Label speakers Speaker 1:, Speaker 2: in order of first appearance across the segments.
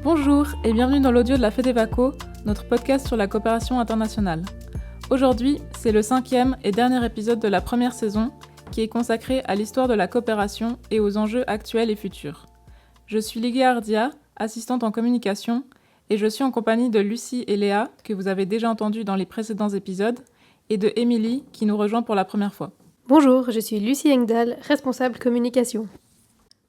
Speaker 1: Bonjour et bienvenue dans l'audio de la FEDEVACO, notre podcast sur la coopération internationale. Aujourd'hui, c'est le 5e et dernier épisode de la première saison qui est consacré à l'histoire de la coopération et aux enjeux actuels et futurs. Je suis Liguia Ardia, assistante en communication, et je suis en compagnie de Lucie et Léa, que vous avez déjà entendues dans les précédents épisodes, et de Émilie, qui nous rejoint pour la première fois.
Speaker 2: Bonjour, je suis Lucie Engdahl, responsable communication.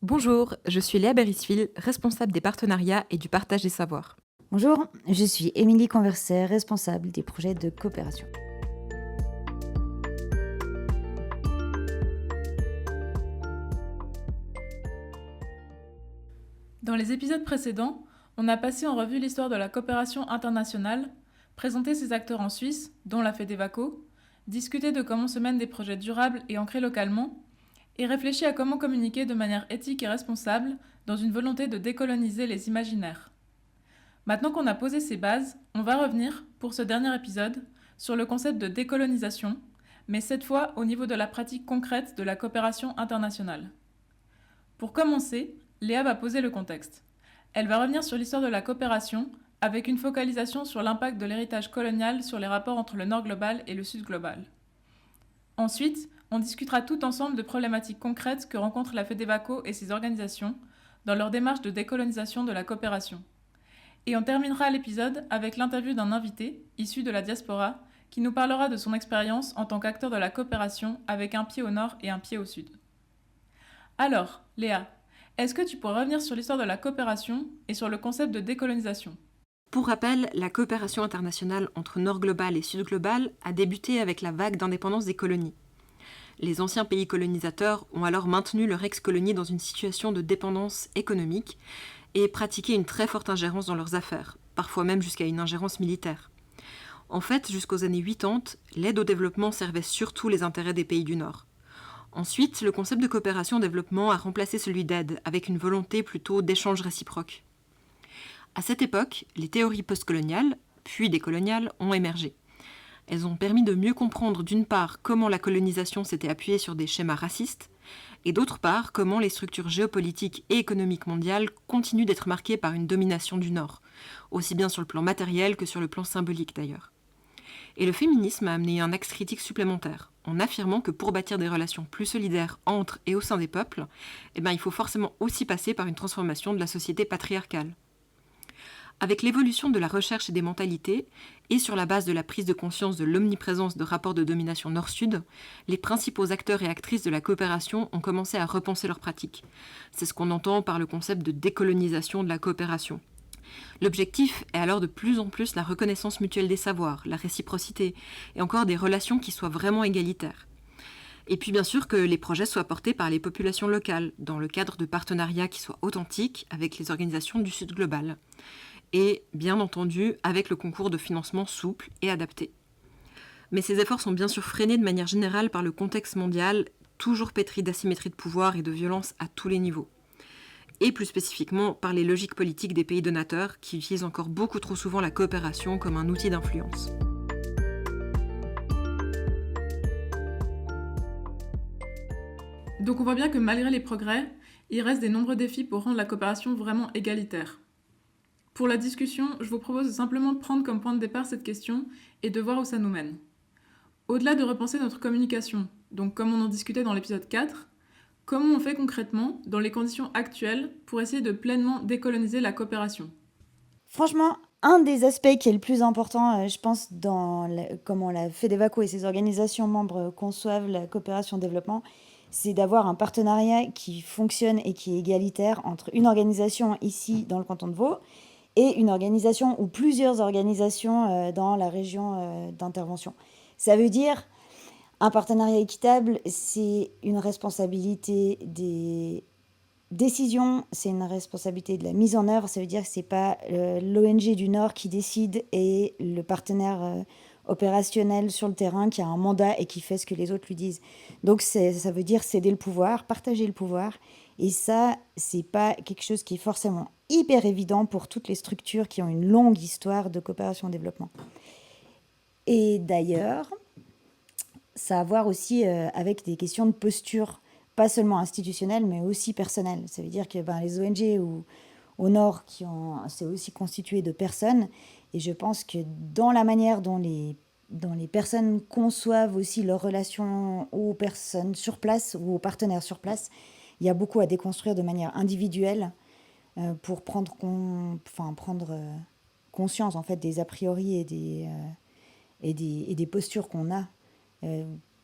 Speaker 3: Bonjour, je suis Léa Berisville, responsable des partenariats et du partage des savoirs.
Speaker 4: Bonjour, je suis Émilie Converset, responsable des projets de coopération.
Speaker 1: Dans les épisodes précédents, on a passé en revue l'histoire de la coopération internationale, présenté ses acteurs en Suisse, dont la FEDEVACO, discuté de comment se mènent des projets durables et ancrés localement, et réfléchi à comment communiquer de manière éthique et responsable dans une volonté de décoloniser les imaginaires. Maintenant qu'on a posé ces bases, on va revenir, pour ce dernier épisode, sur le concept de décolonisation, mais cette fois au niveau de la pratique concrète de la coopération internationale. Pour commencer, Léa va poser le contexte. Elle va revenir sur l'histoire de la coopération, avec une focalisation sur l'impact de l'héritage colonial sur les rapports entre le Nord global et le Sud global. Ensuite, on discutera tout ensemble de problématiques concrètes que rencontrent la FEDEVACO et ses organisations dans leur démarche de décolonisation de la coopération. Et on terminera l'épisode avec l'interview d'un invité, issu de la diaspora, qui nous parlera de son expérience en tant qu'acteur de la coopération avec un pied au nord et un pied au sud. Alors, Léa, est-ce que tu pourrais revenir sur l'histoire de la coopération et sur le concept de décolonisation ?
Speaker 3: Pour rappel, la coopération internationale entre Nord global et Sud global a débuté avec la vague d'indépendance des colonies. Les anciens pays colonisateurs ont alors maintenu leur ex-colonie dans une situation de dépendance économique et pratiqué une très forte ingérence dans leurs affaires, parfois même jusqu'à une ingérence militaire. En fait, jusqu'aux années 80, l'aide au développement servait surtout les intérêts des pays du Nord. Ensuite, le concept de coopération au développement a remplacé celui d'aide, avec une volonté plutôt d'échange réciproque. À cette époque, les théories postcoloniales, puis décoloniales, ont émergé. Elles ont permis de mieux comprendre d'une part comment la colonisation s'était appuyée sur des schémas racistes, et d'autre part comment les structures géopolitiques et économiques mondiales continuent d'être marquées par une domination du Nord, aussi bien sur le plan matériel que sur le plan symbolique d'ailleurs. Et le féminisme a amené un axe critique supplémentaire, en affirmant que pour bâtir des relations plus solidaires entre et au sein des peuples, il faut forcément aussi passer par une transformation de la société patriarcale. Avec l'évolution de la recherche et des mentalités, et sur la base de la prise de conscience de l'omniprésence de rapports de domination nord-sud, les principaux acteurs et actrices de la coopération ont commencé à repenser leurs pratiques. C'est ce qu'on entend par le concept de décolonisation de la coopération. L'objectif est alors de plus en plus la reconnaissance mutuelle des savoirs, la réciprocité, et encore des relations qui soient vraiment égalitaires. Et puis bien sûr que les projets soient portés par les populations locales, dans le cadre de partenariats qui soient authentiques avec les organisations du Sud global. Et, bien entendu, avec le concours de financement souple et adapté. Mais ces efforts sont bien sûr freinés de manière générale par le contexte mondial, toujours pétri d'asymétrie de pouvoir et de violence à tous les niveaux. Et plus spécifiquement par les logiques politiques des pays donateurs qui utilisent encore beaucoup trop souvent la coopération comme un outil d'influence.
Speaker 1: Donc on voit bien que malgré les progrès, il reste des nombreux défis pour rendre la coopération vraiment égalitaire. Pour la discussion, je vous propose de simplement prendre comme point de départ cette question et de voir où ça nous mène. Au-delà de repenser notre communication, donc comme on en discutait dans l'épisode 4, comment on fait concrètement, dans les conditions actuelles, pour essayer de pleinement décoloniser la coopération ?
Speaker 4: Franchement, un des aspects qui est le plus important, je pense, dans comment la FEDEVACO et ses organisations membres conçoivent la coopération au développement, c'est d'avoir un partenariat qui fonctionne et qui est égalitaire entre une organisation ici dans le canton de Vaud et une organisation ou plusieurs organisations dans la région d'intervention. Ça veut dire un partenariat équitable, c'est une responsabilité des décisions, c'est une responsabilité de la mise en œuvre. Ça veut dire que c'est pas l'ONG du Nord qui décide et le partenaire opérationnel sur le terrain qui a un mandat et qui fait ce que les autres lui disent. Donc ça veut dire céder le pouvoir, partager le pouvoir. Et ça, c'est pas quelque chose qui est forcément hyper évident pour toutes les structures qui ont une longue histoire de coopération au développement. Et d'ailleurs, ça a à voir aussi avec des questions de posture, pas seulement institutionnelles, mais aussi personnelles. Ça veut dire que les ONG au nord c'est aussi constitué de personnes. Et je pense que dans la manière dont les personnes conçoivent aussi leurs relations aux personnes sur place ou aux partenaires sur place, il y a beaucoup à déconstruire de manière individuelle pour prendre conscience en fait des a priori et des postures qu'on a,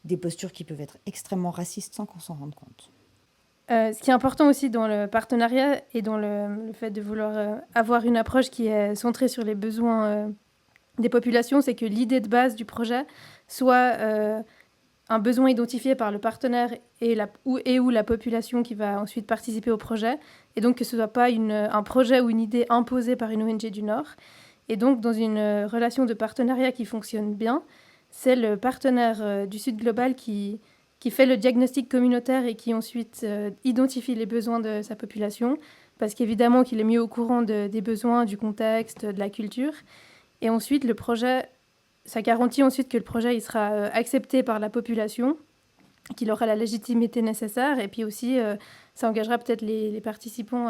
Speaker 4: des postures qui peuvent être extrêmement racistes sans qu'on s'en rende compte.
Speaker 2: Ce qui est important aussi dans le partenariat et dans le fait de vouloir avoir une approche qui est centrée sur les besoins des populations, c'est que l'idée de base du projet soit un besoin identifié par le partenaire et ou la population qui va ensuite participer au projet, et donc que ce ne soit pas un projet ou une idée imposée par une ONG du Nord. Et donc, dans une relation de partenariat qui fonctionne bien, c'est le partenaire du Sud Global qui fait le diagnostic communautaire et qui ensuite identifie les besoins de sa population, parce qu'évidemment qu'il est mieux au courant des besoins, du contexte, de la culture. Et ensuite, le projet, ça garantit ensuite que le projet il sera accepté par la population, qu'il aura la légitimité nécessaire, et puis aussi, ça engagera peut-être les participants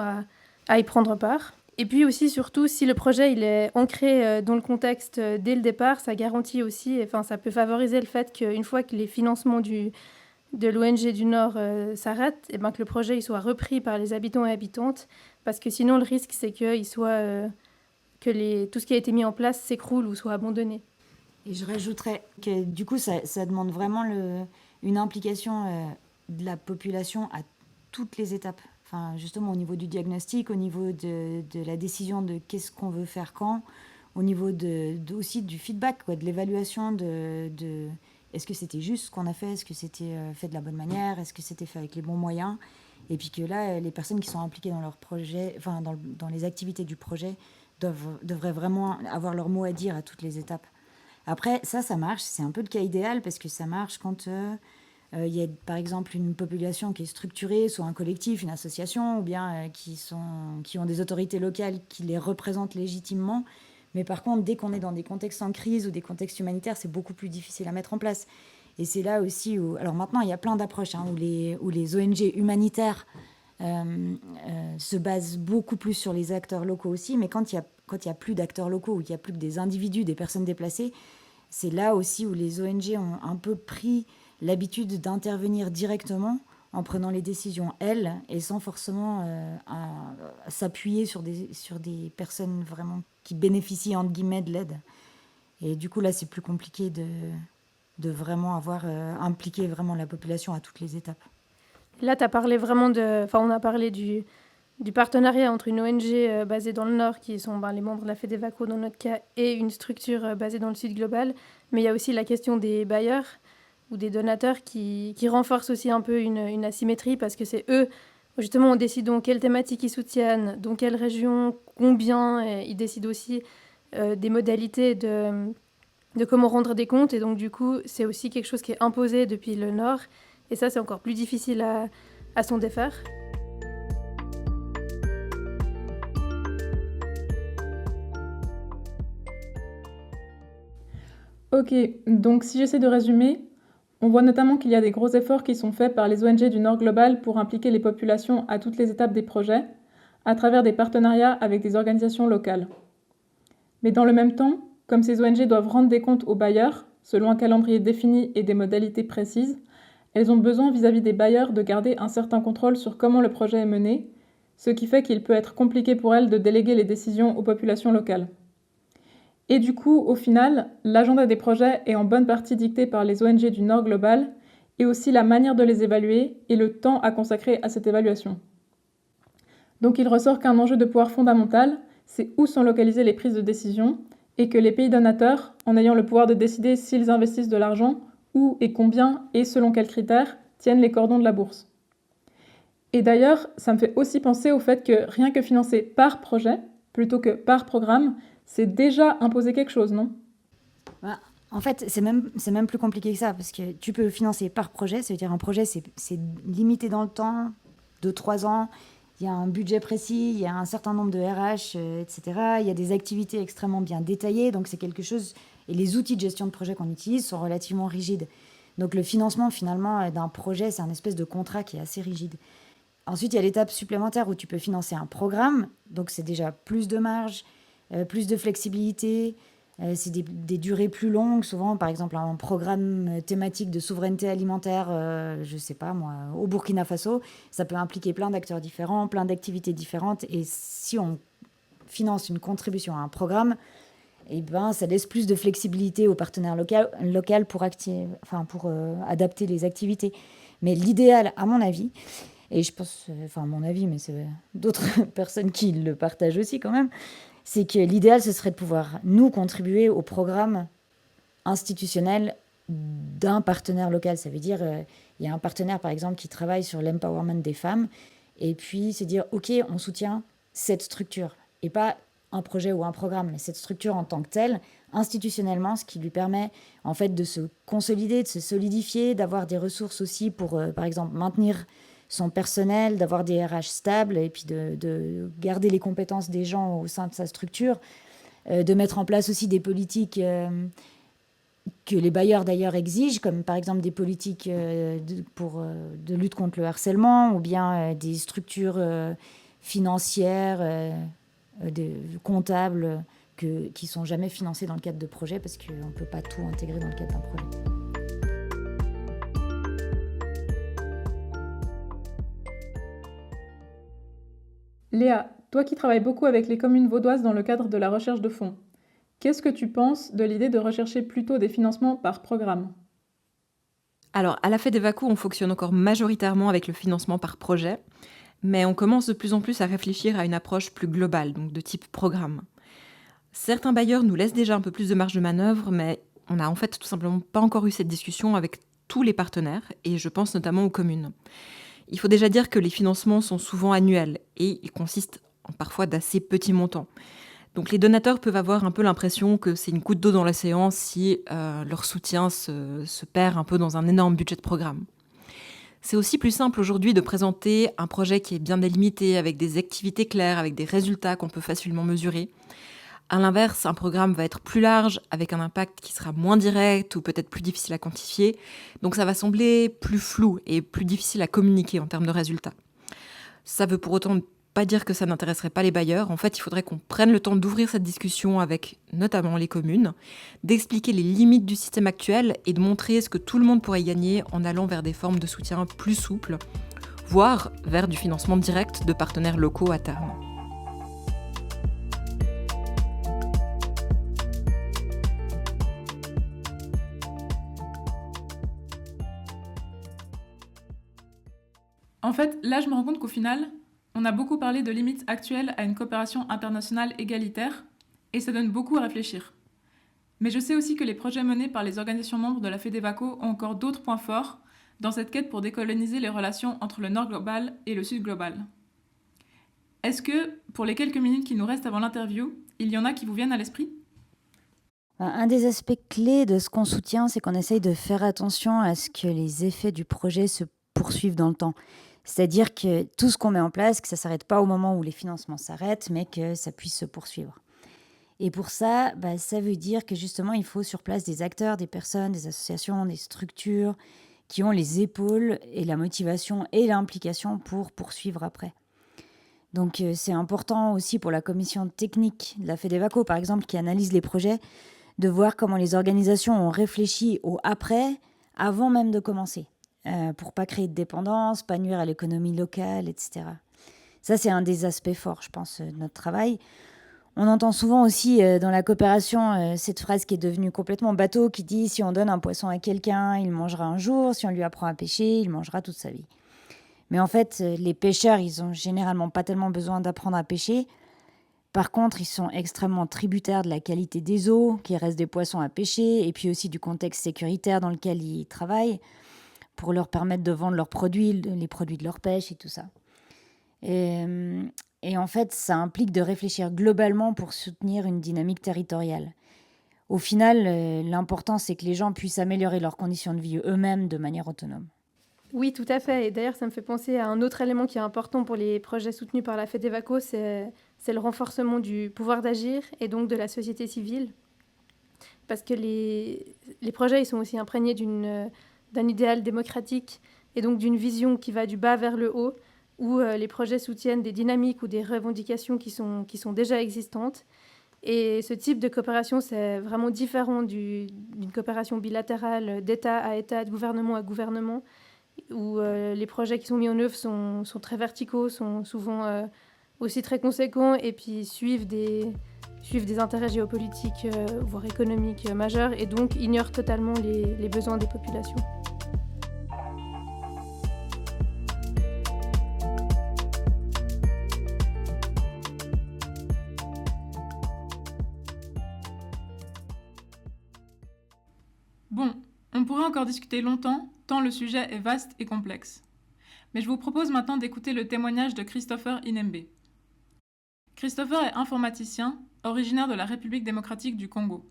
Speaker 2: à y prendre part. Et puis aussi, surtout, si le projet il est ancré dans le contexte dès le départ, ça garantit aussi, ça peut favoriser le fait qu'une fois que les financements de l'ONG du Nord s'arrêtent, et que le projet il soit repris par les habitants et habitantes, parce que sinon le risque c'est que tout ce qui a été mis en place s'écroule ou soit abandonné.
Speaker 4: Et je rajouterais que du coup ça demande vraiment une implication de la population à toutes les étapes. Enfin, justement au niveau du diagnostic, au niveau de la décision de qu'est-ce qu'on veut faire quand, au niveau aussi du feedback, de l'évaluation de est-ce que c'était juste ce qu'on a fait, est-ce que c'était fait de la bonne manière, est-ce que c'était fait avec les bons moyens, et puis que là, les personnes qui sont impliquées dans leur projet, dans les activités du projet, devraient vraiment avoir leur mot à dire à toutes les étapes. Après, ça marche, c'est un peu le cas idéal, parce que ça marche quand il y a par exemple une population qui est structurée, soit un collectif, une association, ou bien qui ont des autorités locales qui les représentent légitimement. Mais par contre, dès qu'on est dans des contextes en crise ou des contextes humanitaires, c'est beaucoup plus difficile à mettre en place. Et c'est là aussi où... Alors maintenant, il y a plein d'approches où les ONG humanitaires se basent beaucoup plus sur les acteurs locaux aussi. Mais quand il y a plus d'acteurs locaux, où il n'y a plus que des individus, des personnes déplacées, c'est là aussi où les ONG ont un peu pris l'habitude d'intervenir directement en prenant les décisions, elles, et sans forcément s'appuyer sur des personnes vraiment qui bénéficient, entre guillemets, de l'aide. Et du coup, là, c'est plus compliqué de vraiment avoir impliqué vraiment la population à toutes les étapes.
Speaker 2: Là, tu as parlé vraiment on a parlé du partenariat entre une ONG basée dans le Nord, qui sont les membres de la FEDEVACO dans notre cas, et une structure basée dans le Sud Global. Mais il y a aussi la question des bailleurs ou des donateurs qui renforcent aussi un peu une asymétrie, parce que c'est eux, justement, en décidant quelles thématiques ils soutiennent, dans quelle région, combien, et ils décident aussi des modalités de comment rendre des comptes. Et donc, du coup, c'est aussi quelque chose qui est imposé depuis le Nord. Et ça, c'est encore plus difficile à s'en défaire.
Speaker 1: Ok, donc si j'essaie de résumer, on voit notamment qu'il y a des gros efforts qui sont faits par les ONG du Nord global pour impliquer les populations à toutes les étapes des projets, à travers des partenariats avec des organisations locales. Mais dans le même temps, comme ces ONG doivent rendre des comptes aux bailleurs, selon un calendrier défini et des modalités précises, elles ont besoin vis-à-vis des bailleurs de garder un certain contrôle sur comment le projet est mené, ce qui fait qu'il peut être compliqué pour elles de déléguer les décisions aux populations locales. Et du coup, au final, l'agenda des projets est en bonne partie dicté par les ONG du Nord global, et aussi la manière de les évaluer et le temps à consacrer à cette évaluation. Donc il ressort qu'un enjeu de pouvoir fondamental, c'est où sont localisées les prises de décision, et que les pays donateurs, en ayant le pouvoir de décider s'ils investissent de l'argent, où et combien et selon quels critères, tiennent les cordons de la bourse. Et d'ailleurs, ça me fait aussi penser au fait que rien que financer par projet, plutôt que par programme, c'est déjà imposer quelque chose, non ?
Speaker 4: En fait, c'est même plus compliqué que ça, parce que tu peux financer par projet, ça veut dire un projet, c'est limité dans le temps, 2-3 ans, il y a un budget précis, il y a un certain nombre de RH, etc. Il y a des activités extrêmement bien détaillées, donc c'est quelque chose... Et les outils de gestion de projet qu'on utilise sont relativement rigides. Donc le financement, finalement, d'un projet, c'est un espèce de contrat qui est assez rigide. Ensuite, il y a l'étape supplémentaire où tu peux financer un programme. Donc, c'est déjà plus de marge, plus de flexibilité. C'est des durées plus longues. Souvent, par exemple, un programme thématique de souveraineté alimentaire, je ne sais pas moi, au Burkina Faso, ça peut impliquer plein d'acteurs différents, plein d'activités différentes. Et si on finance une contribution à un programme, eh ben, ça laisse plus de flexibilité aux partenaires locaux pour adapter les activités. Mais l'idéal, à mon avis, et je pense, mon avis, mais c'est d'autres personnes qui le partagent aussi quand même, c'est que l'idéal, ce serait de pouvoir, nous, contribuer au programme institutionnel d'un partenaire local. Ça veut dire, il y a un partenaire, par exemple, qui travaille sur l'empowerment des femmes, et puis c'est dire, OK, on soutient cette structure, et pas un projet ou un programme, mais cette structure en tant que telle, institutionnellement, ce qui lui permet en fait de se consolider, de se solidifier, d'avoir des ressources aussi pour, par exemple, maintenir son personnel, d'avoir des RH stables et puis de garder les compétences des gens au sein de sa structure, de mettre en place aussi des politiques que les bailleurs d'ailleurs exigent, comme par exemple des politiques de lutte contre le harcèlement ou bien des structures financières, comptables qui sont jamais financées dans le cadre de projets parce qu'on ne peut pas tout intégrer dans le cadre d'un projet.
Speaker 1: Léa, toi qui travailles beaucoup avec les communes vaudoises dans le cadre de la recherche de fonds, qu'est-ce que tu penses de l'idée de rechercher plutôt des financements par programme ?
Speaker 3: Alors, à la FEDEVACO, on fonctionne encore majoritairement avec le financement par projet, mais on commence de plus en plus à réfléchir à une approche plus globale, donc de type programme. Certains bailleurs nous laissent déjà un peu plus de marge de manœuvre, mais on n'a en fait tout simplement pas encore eu cette discussion avec tous les partenaires, et je pense notamment aux communes. Il faut déjà dire que les financements sont souvent annuels, et ils consistent en parfois d'assez petits montants. Donc les donateurs peuvent avoir un peu l'impression que c'est une goutte d'eau dans l'océan si leur soutien se perd un peu dans un énorme budget de programme. C'est aussi plus simple aujourd'hui de présenter un projet qui est bien délimité, avec des activités claires, avec des résultats qu'on peut facilement mesurer. À l'inverse, un programme va être plus large, avec un impact qui sera moins direct ou peut-être plus difficile à quantifier. Donc ça va sembler plus flou et plus difficile à communiquer en termes de résultats. Ça veut pour autant pas dire que ça n'intéresserait pas les bailleurs. En fait, il faudrait qu'on prenne le temps d'ouvrir cette discussion avec notamment les communes, d'expliquer les limites du système actuel et de montrer ce que tout le monde pourrait gagner en allant vers des formes de soutien plus souples, voire vers du financement direct de partenaires locaux à terme.
Speaker 1: En fait, là, je me rends compte qu'au final, on a beaucoup parlé de limites actuelles à une coopération internationale égalitaire, et ça donne beaucoup à réfléchir. Mais je sais aussi que les projets menés par les organisations membres de la FEDEVACO ont encore d'autres points forts dans cette quête pour décoloniser les relations entre le Nord global et le Sud global. Est-ce que, pour les quelques minutes qui nous restent avant l'interview, il y en a qui vous viennent à l'esprit ?
Speaker 4: Un des aspects clés de ce qu'on soutient, c'est qu'on essaye de faire attention à ce que les effets du projet se poursuivent dans le temps. C'est-à-dire que tout ce qu'on met en place, que ça ne s'arrête pas au moment où les financements s'arrêtent, mais que ça puisse se poursuivre. Et pour ça, ça veut dire que justement, il faut sur place des acteurs, des personnes, des associations, des structures qui ont les épaules et la motivation et l'implication pour poursuivre après. Donc c'est important aussi pour la commission technique de la FEDEVACO, par exemple, qui analyse les projets, de voir comment les organisations ont réfléchi au après, avant même de commencer. Pour pas créer de dépendance, pas nuire à l'économie locale, etc. Ça, c'est un des aspects forts, je pense, de notre travail. On entend souvent aussi dans la coopération cette phrase qui est devenue complètement bateau, qui dit « si on donne un poisson à quelqu'un, il mangera un jour, si on lui apprend à pêcher, il mangera toute sa vie ». Mais en fait, les pêcheurs, ils ont généralement pas tellement besoin d'apprendre à pêcher. Par contre, ils sont extrêmement tributaires de la qualité des eaux, qu'il reste des poissons à pêcher, et puis aussi du contexte sécuritaire dans lequel ils travaillent, pour leur permettre de vendre leurs produits, les produits de leur pêche et tout ça. Et en fait, ça implique de réfléchir globalement pour soutenir une dynamique territoriale. Au final, l'important, c'est que les gens puissent améliorer leurs conditions de vie eux-mêmes de manière autonome.
Speaker 2: Oui, tout à fait. Et d'ailleurs, ça me fait penser à un autre élément qui est important pour les projets soutenus par la FEDEVACO, c'est le renforcement du pouvoir d'agir et donc de la société civile. Parce que les projets, ils sont aussi imprégnés d'un idéal démocratique et donc d'une vision qui va du bas vers le haut, où les projets soutiennent des dynamiques ou des revendications qui sont déjà existantes. Et ce type de coopération, c'est vraiment différent d'une coopération bilatérale d'État à État, de gouvernement à gouvernement, où les projets qui sont mis en œuvre sont très verticaux, sont souvent aussi très conséquents et puis suivent des intérêts géopolitiques, voire économiques majeurs, et donc ignorent totalement les besoins des populations.
Speaker 1: Bon, on pourrait encore discuter longtemps, tant le sujet est vaste et complexe. Mais je vous propose maintenant d'écouter le témoignage de Christopher Inembe. Christopher est informaticien, originaire de la République démocratique du Congo.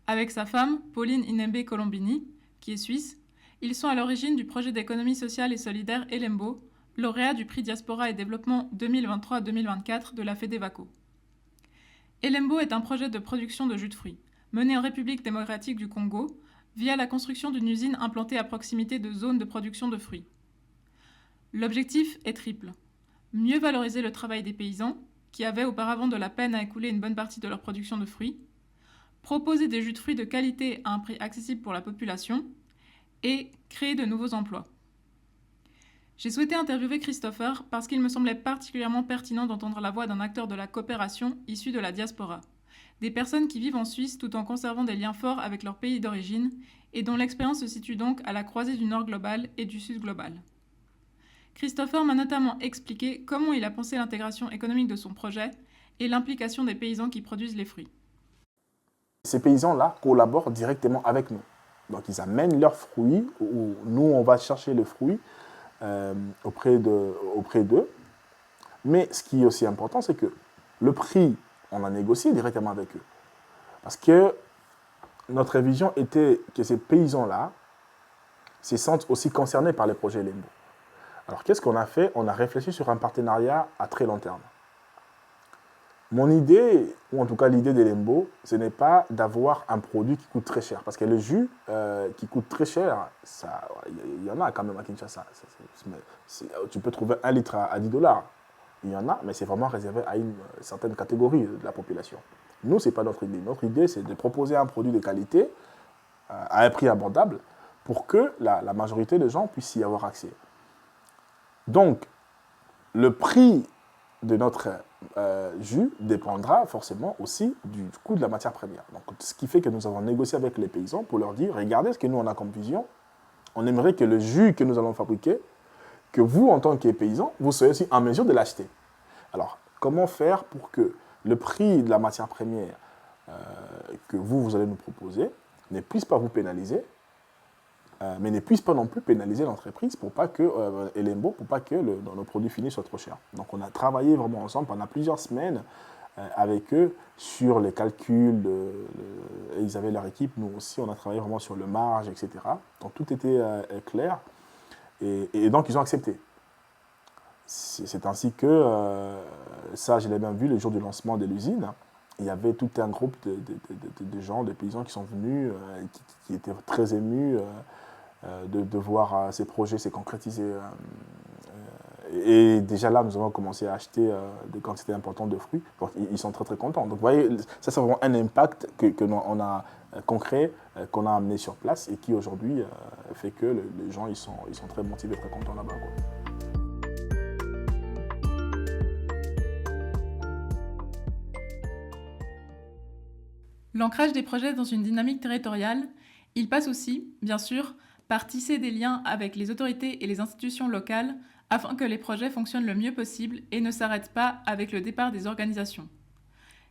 Speaker 1: Avec sa femme, Pauline Inembe Colombini, qui est suisse, ils sont à l'origine du projet d'économie sociale et solidaire Elembo, lauréat du prix Diaspora et Développement 2023-2024 de la FEDEVACO. Elembo est un projet de production de jus de fruits, mené en République démocratique du Congo, via la construction d'une usine implantée à proximité de zones de production de fruits. L'objectif est triple. Mieux valoriser le travail des paysans, qui avaient auparavant de la peine à écouler une bonne partie de leur production de fruits, proposer des jus de fruits de qualité à un prix accessible pour la population, et créer de nouveaux emplois. J'ai souhaité interviewer Christopher parce qu'il me semblait particulièrement pertinent d'entendre la voix d'un acteur de la coopération issu de la diaspora. Des personnes qui vivent en Suisse tout en conservant des liens forts avec leur pays d'origine et dont l'expérience se situe donc à la croisée du Nord global et du Sud global. Christopher m'a notamment expliqué comment il a pensé l'intégration économique de son projet et l'implication des paysans qui produisent les fruits.
Speaker 5: Ces paysans-là collaborent directement avec nous. Donc ils amènent leurs fruits, ou nous on va chercher les fruits auprès d'eux. Mais ce qui est aussi important, c'est que le prix, on a négocié directement avec eux. Parce que notre vision était que ces paysans-là se sentent aussi concernés par les projets Elembo. Alors qu'est-ce qu'on a fait? On a réfléchi sur un partenariat à très long terme. Mon idée, ou en tout cas l'idée d'Elembo, ce n'est pas d'avoir un produit qui coûte très cher. Parce que le jus qui coûte très cher, il y en a quand même à Kinshasa. Tu peux trouver 1 litre à $10. Il y en a, mais c'est vraiment réservé à une certaine catégorie de la population. Nous, ce n'est pas notre idée. Notre idée, c'est de proposer un produit de qualité à un prix abordable pour que la majorité des gens puissent y avoir accès. Donc, le prix de notre jus dépendra forcément aussi du coût de la matière première. Donc, ce qui fait que nous avons négocié avec les paysans pour leur dire, regardez ce que nous on a comme vision. On aimerait que le jus que nous allons fabriquer, que vous, en tant que paysans, vous soyez aussi en mesure de l'acheter. Alors, comment faire pour que le prix de la matière première que vous allez nous proposer ne puisse pas vous pénaliser, mais ne puisse pas non plus pénaliser l'entreprise pour pas que Elembo, pour pas que nos produits finis soient trop chers. Donc on a travaillé vraiment ensemble pendant plusieurs semaines avec eux sur les calculs, ils avaient leur équipe, nous aussi on a travaillé vraiment sur le marge, etc. Donc tout était clair et donc ils ont accepté. C'est ainsi que, ça je l'ai même vu le jour du lancement de l'usine, il y avait tout un groupe de gens, de paysans qui sont venus, qui étaient très émus de voir ces projets se concrétiser. Et déjà là, nous avons commencé à acheter des quantités importantes de fruits. Donc, ils sont très très contents. Donc vous voyez, ça c'est vraiment un impact qu'on a concret, qu'on a amené sur place et qui aujourd'hui fait que les gens ils sont très motivés, très contents là-bas, quoi.
Speaker 1: L'ancrage des projets dans une dynamique territoriale, il passe aussi, bien sûr, par tisser des liens avec les autorités et les institutions locales afin que les projets fonctionnent le mieux possible et ne s'arrêtent pas avec le départ des organisations.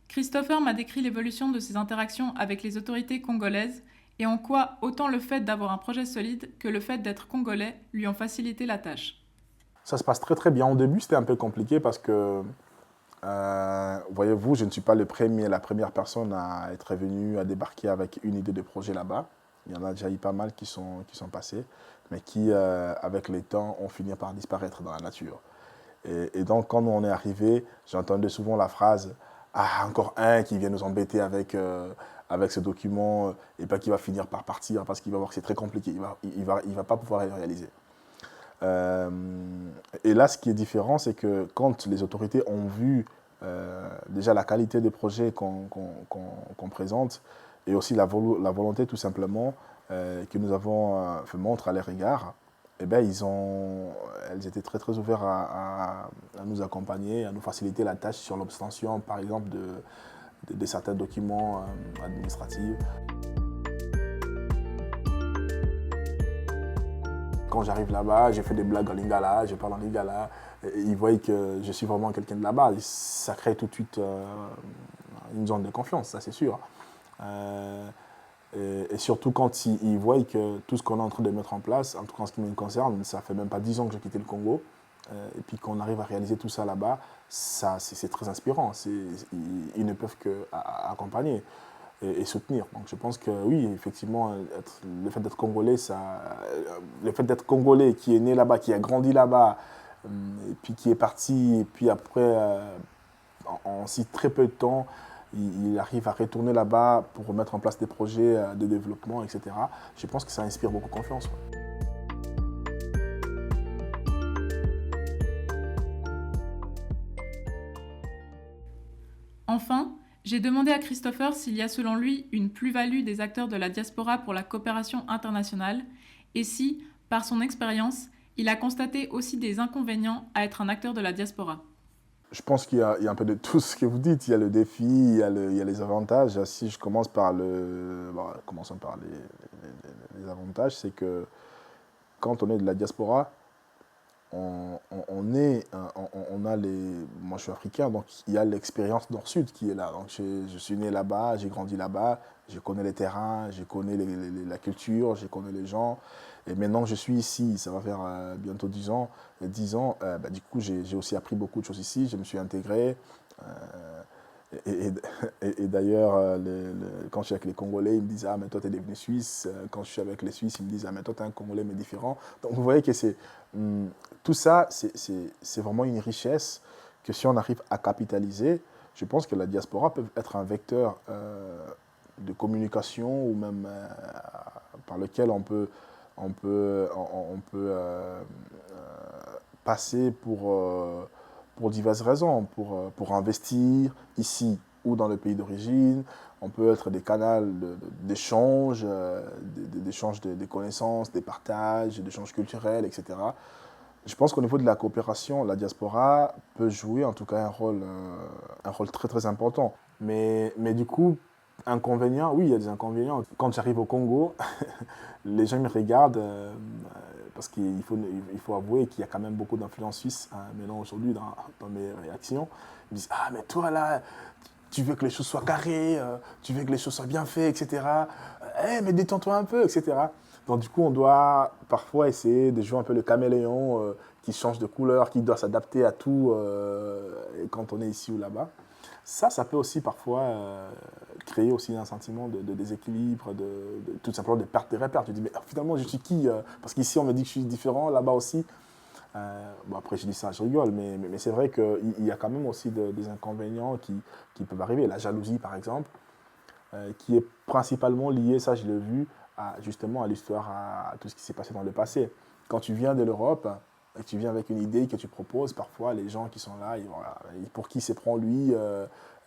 Speaker 1: Christopher m'a décrit l'évolution de ses interactions avec les autorités congolaises et en quoi autant le fait d'avoir un projet solide que le fait d'être congolais lui ont facilité la tâche.
Speaker 5: Ça se passe très très bien. Au début, c'était un peu compliqué parce que, voyez-vous, je ne suis pas la première personne à être venue, à débarquer avec une idée de projet là-bas. Il y en a déjà eu pas mal qui sont passés, mais qui, avec le temps, ont fini par disparaître dans la nature. Et donc, quand on est arrivé, j'entendais souvent la phrase « Ah, encore un qui vient nous embêter avec ce document, et pas qui va finir par partir parce qu'il va voir que c'est très compliqué, il va pas pouvoir le réaliser. » Euh, et là, ce qui est différent, c'est que quand les autorités ont vu déjà la qualité des projets qu'on présente et aussi la volonté tout simplement que nous avons fait montre à leur égard, eh ben, elles étaient très très ouvertes à nous accompagner, à nous faciliter la tâche sur l'obtention, par exemple, de certains documents administratifs. Quand j'arrive là-bas, j'ai fait des blagues en lingala, je parle en lingala. Et ils voient que je suis vraiment quelqu'un de là-bas. Et ça crée tout de suite une zone de confiance, ça c'est sûr. Et surtout quand ils voient que tout ce qu'on est en train de mettre en place, en tout cas en ce qui me concerne, ça fait même pas 10 ans que j'ai quitté le Congo. Et puis qu'on arrive à réaliser tout ça là-bas, c'est très inspirant. Ils ne peuvent qu'accompagner et soutenir. Donc je pense que oui, effectivement, le fait d'être congolais, le fait d'être congolais qui est né là-bas, qui a grandi là-bas, et puis qui est parti, et puis après, en si très peu de temps, il arrive à retourner là-bas pour mettre en place des projets de développement, etc. Je pense que ça inspire beaucoup confiance. Ouais.
Speaker 1: Enfin, j'ai demandé à Christopher s'il y a selon lui une plus-value des acteurs de la diaspora pour la coopération internationale et si, par son expérience, il a constaté aussi des inconvénients à être un acteur de la diaspora.
Speaker 5: Je pense qu'il y a un peu de tout ce que vous dites. Il y a le défi, il y a les avantages. Si je commence par commençons par les avantages, c'est que quand on est de la diaspora, moi je suis africain, donc il y a l'expérience nord-sud qui est là. Donc je suis né là-bas, j'ai grandi là-bas, je connais les terrains, je connais la culture, je connais les gens. Et maintenant que je suis ici, ça va faire bientôt 10 ans, du coup j'ai aussi appris beaucoup de choses ici, je me suis intégré. Et d'ailleurs, quand je suis avec les Congolais, ils me disent « Ah, mais toi, tu es devenu Suisse ». Quand je suis avec les Suisses, ils me disent « Ah, mais toi, tu es un Congolais, mais différent ». Donc, vous voyez que tout ça, c'est vraiment une richesse que si on arrive à capitaliser, je pense que la diaspora peut être un vecteur de communication ou même par lequel on peut passer pour diverses raisons, pour investir ici ou dans le pays d'origine. On peut être des canaux d'échange, d'échange des connaissances, des partages, d'échanges culturels, etc. Je pense qu'au niveau de la coopération, la diaspora peut jouer en tout cas un rôle très très important. Mais du coup, inconvénients, oui, il y a des inconvénients. Quand j'arrive au Congo, les gens me regardent parce qu'il faut avouer qu'il y a quand même beaucoup d'influence suisse maintenant aujourd'hui dans mes réactions. Ils me disent « Ah, mais toi là, tu veux que les choses soient carrées, tu veux que les choses soient bien faites, etc. Mais détends-toi un peu, etc. » Donc du coup, on doit parfois essayer de jouer un peu le caméléon qui change de couleur, qui doit s'adapter à tout quand on est ici ou là-bas. Ça peut aussi parfois créer aussi un sentiment de déséquilibre, tout simplement de perte de repères. Tu te dis, mais finalement, je suis qui Parce qu'ici, on me dit que je suis différent, là-bas aussi. Après, je dis ça, je rigole, mais c'est vrai qu'il y a quand même aussi des inconvénients qui peuvent arriver. La jalousie, par exemple, qui est principalement liée, ça je l'ai vu, justement à l'histoire, à tout ce qui s'est passé dans le passé. Quand tu viens de l'Europe, et que tu viens avec une idée que tu proposes, parfois les gens qui sont là, pour qui se prend lui,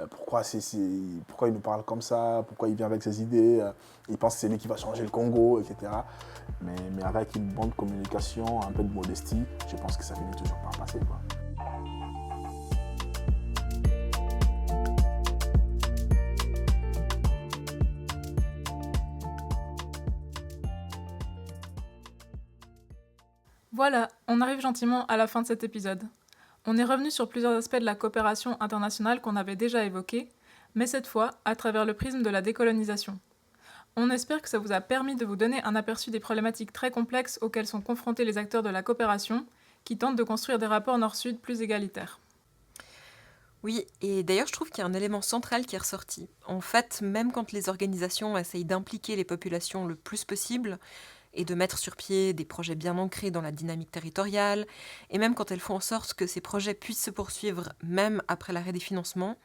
Speaker 5: pourquoi il nous parle comme ça, pourquoi il vient avec ses idées, il pense que c'est lui qui va changer le Congo, etc. Mais avec une bonne communication, un peu de modestie, je pense que ça finit toujours par passer, quoi.
Speaker 1: Voilà, on arrive gentiment à la fin de cet épisode. On est revenu sur plusieurs aspects de la coopération internationale qu'on avait déjà évoqués, mais cette fois à travers le prisme de la décolonisation. On espère que ça vous a permis de vous donner un aperçu des problématiques très complexes auxquelles sont confrontés les acteurs de la coopération, qui tentent de construire des rapports nord-sud plus égalitaires.
Speaker 3: Oui, et d'ailleurs je trouve qu'il y a un élément central qui est ressorti. En fait, même quand les organisations essayent d'impliquer les populations le plus possible, et de mettre sur pied des projets bien ancrés dans la dynamique territoriale, et même quand elles font en sorte que ces projets puissent se poursuivre même après l'arrêt des financements,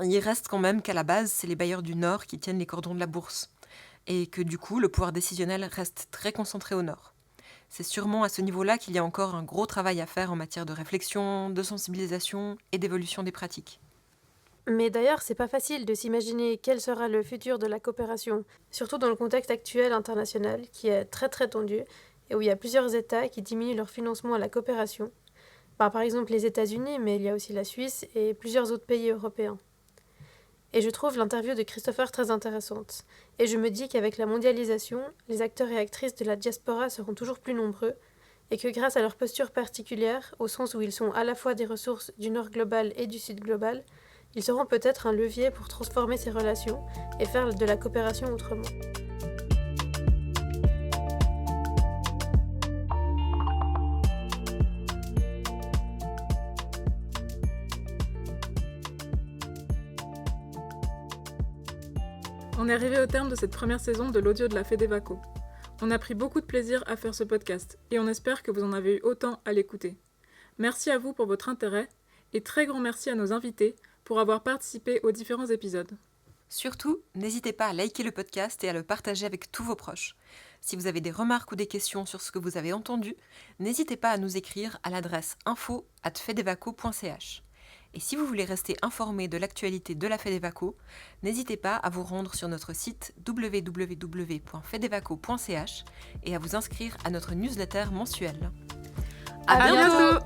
Speaker 3: il reste quand même qu'à la base, c'est les bailleurs du Nord qui tiennent les cordons de la bourse, et que du coup, le pouvoir décisionnel reste très concentré au Nord. C'est sûrement à ce niveau-là qu'il y a encore un gros travail à faire en matière de réflexion, de sensibilisation et d'évolution des pratiques.
Speaker 2: Mais d'ailleurs, c'est pas facile de s'imaginer quel sera le futur de la coopération, surtout dans le contexte actuel international qui est très très tendu et où il y a plusieurs États qui diminuent leur financement à la coopération. Par exemple les États-Unis, mais il y a aussi la Suisse et plusieurs autres pays européens. Et je trouve l'interview de Christopher très intéressante. Et je me dis qu'avec la mondialisation, les acteurs et actrices de la diaspora seront toujours plus nombreux et que grâce à leur posture particulière, au sens où ils sont à la fois des ressources du Nord global et du Sud global, ils seront peut-être un levier pour transformer ces relations et faire de la coopération autrement.
Speaker 1: On est arrivé au terme de cette première saison de l'audio de la FEDEVACO. On a pris beaucoup de plaisir à faire ce podcast et on espère que vous en avez eu autant à l'écouter. Merci à vous pour votre intérêt et très grand merci à nos invités pour avoir participé aux différents épisodes.
Speaker 3: Surtout, n'hésitez pas à liker le podcast et à le partager avec tous vos proches. Si vous avez des remarques ou des questions sur ce que vous avez entendu, n'hésitez pas à nous écrire à l'adresse info@fedevaco.ch. Et si vous voulez rester informé de l'actualité de la FEDEVACO, n'hésitez pas à vous rendre sur notre site www.fedevaco.ch et à vous inscrire à notre newsletter mensuelle.
Speaker 1: À bientôt.